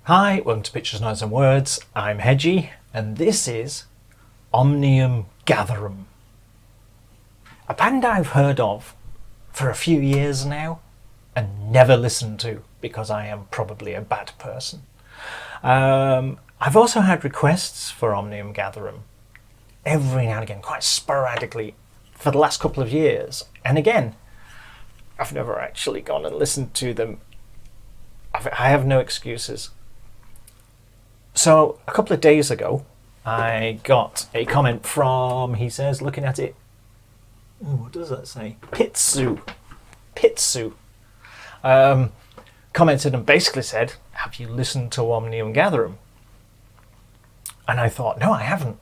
Hi, welcome to Pictures, Noise and Words. I'm Hedgy, and this is OMNIUM GATHERUM. A band I've heard of for a few years now and never listened to because I am probably a bad person. I've also had requests for OMNIUM GATHERUM every now and again, quite sporadically, for the last couple of years. And again, I've never actually gone and listened to them. I have no excuses. So a couple of days ago, I got a comment from, he says, looking at it, what does that say? Pitsu. Commented and basically said, have you listened to OMNIUM GATHERUM? And I thought, no, I haven't,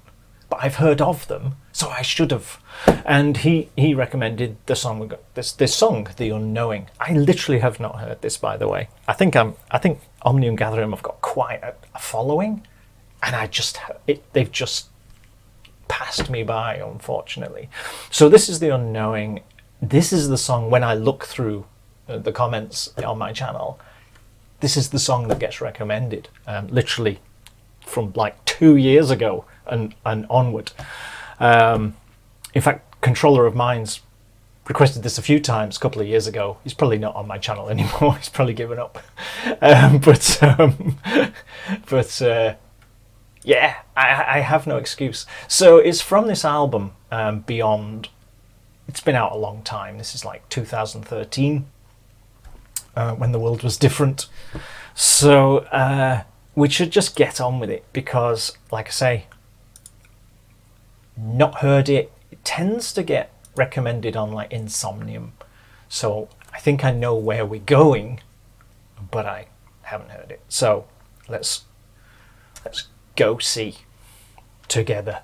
but I've heard of them, so I should have. And he recommended the song, this song, The Unknowing. I literally have not heard this, by the way. I think OMNIUM GATHERUM have got quite a following, and they've just passed me by, unfortunately. So this is The Unknowing. This is the song, when I look through the comments on my channel, this is the song that gets recommended, literally from like 2 years ago and onward. In fact, Controller of Mine's requested this a few times a couple of years ago. He's probably not on my channel anymore. He's probably given up. Yeah, I have no excuse. So it's from this album, Beyond. It's been out a long time. This is like 2013, when the world was different. So we should just get on with it because, like I say, not heard it. It tends to get recommended on like Insomnium. So I think I know where we're going, but I haven't heard it. So let's go see together.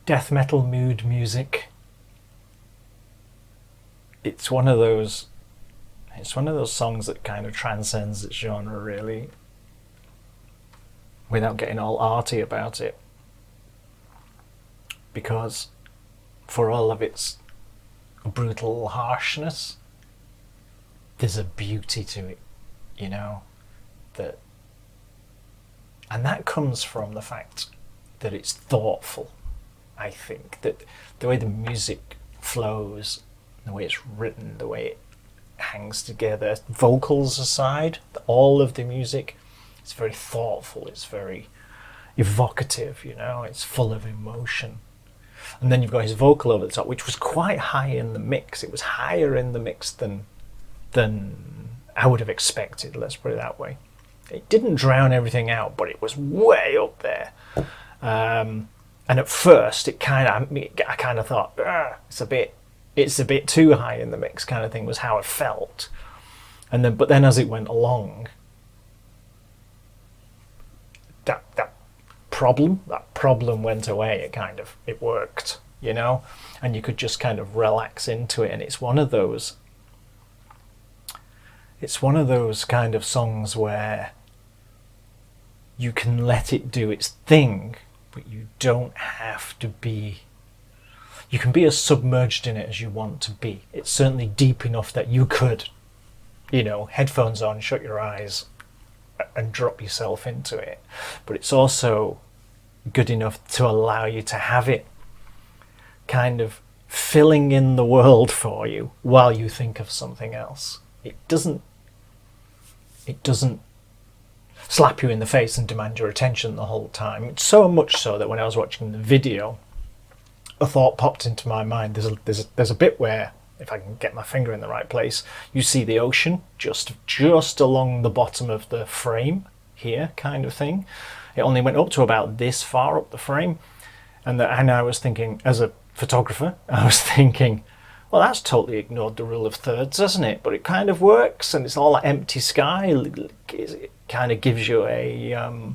death metal mood music. It's one of those songs that kind of transcends its genre, really, without getting all arty about it. Because for all of its brutal harshness, there's a beauty to it, you know, and that comes from the fact that it's thoughtful. I think that the way the music flows, the way it's written, the way it hangs together, vocals aside, all of the music, it's very thoughtful, it's very evocative, you know, it's full of emotion. And then you've got his vocal over the top, which was quite high in the mix. It was higher in the mix than I would have expected, let's put it that way. It didn't drown everything out, but it was way up there. And at first, I kind of thought, it's a bit too high in the mix, kind of thing, was how I felt. But then as it went along, that problem went away. It worked, you know, and you could just kind of relax into it. And it's one of those kind of songs where you can let it do its thing, but you don't have to be. You can be as submerged in it as you want to be. It's certainly deep enough that you could, you know, headphones on, shut your eyes, and drop yourself into it. But it's also good enough to allow you to have it kind of filling in the world for you while you think of something else. It doesn't slap you in the face and demand your attention the whole time. It's so much so that when I was watching the video, a thought popped into my mind. There's a bit where, if I can get my finger in the right place, you see the ocean just along the bottom of the frame here, kind of thing. It only went up to about this far up the frame, and I was thinking, as a photographer, well, that's totally ignored the rule of thirds, hasn't it? But it kind of works, and it's all that empty sky. It kind of gives you a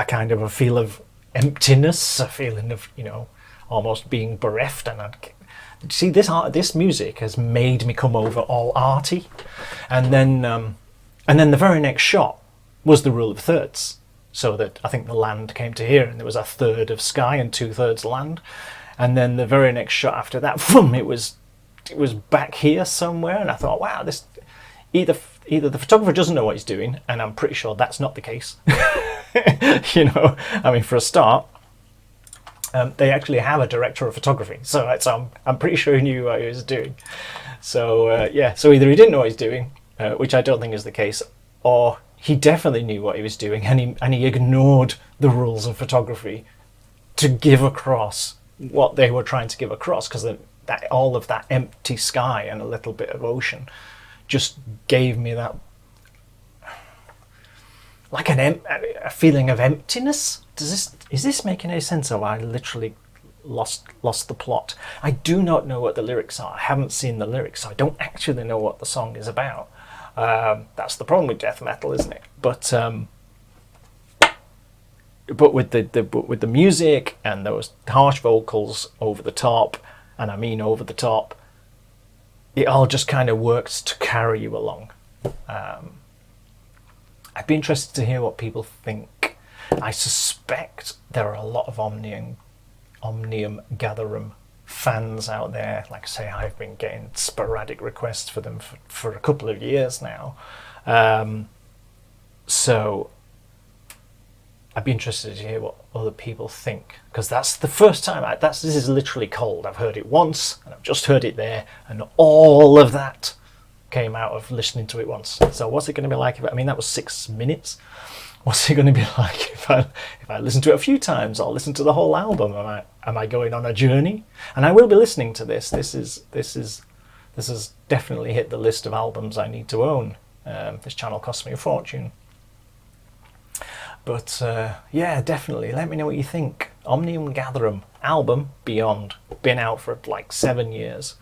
kind of a feel of emptiness, a feeling of, you know, almost being bereft. And see, this music has made me come over all arty. And then the very next shot was the rule of thirds, so that I think the land came to here, and there was a third of sky and 2/3 land. And then the very next shot after that, it was back here somewhere. And I thought, wow, this either the photographer doesn't know what he's doing, and I'm pretty sure that's not the case. You know, I mean, for a start, they actually have a director of photography, so I'm pretty sure he knew what he was doing. So so either he didn't know what he's doing, which I don't think is the case, or he definitely knew what he was doing, and he ignored the rules of photography to give across what they were trying to give across, because that all of that empty sky and a little bit of ocean just gave me that, like a feeling of emptiness. Is this making any sense? Or I literally lost the plot. I do not know what the lyrics are. I haven't seen the lyrics, so I don't actually know what the song is about. That's the problem with death metal, isn't it? But with the music and those harsh vocals over the top, and I mean over the top, it all just kind of works to carry you along. I'd be interested to hear what people think. I suspect there are a lot of Omnium Gatherum fans out there. Like I say, I've been getting sporadic requests for them for a couple of years now. So I'd be interested to hear what other people think, because that's the first time. This is literally cold. I've heard it once, and I've just heard it there, and all of that came out of listening to it once. So what's it going to be like I mean, that was 6 minutes. What's it going to be like if I listen to it a few times, or listen to the whole album? Am I going on a journey? And I will be listening to this. This has definitely hit the list of albums I need to own. This channel cost me a fortune. But yeah, definitely let me know what you think. Omnium Gatherum album, Beyond, been out for like 7 years.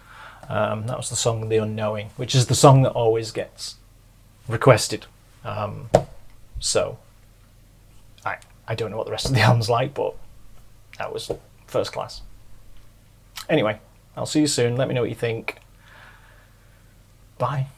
That was the song The Unknowing, which is the song that always gets requested. So I don't know what the rest of the album's like, but That was first class. Anyway, I'll see you soon. Let me know what you think. Bye.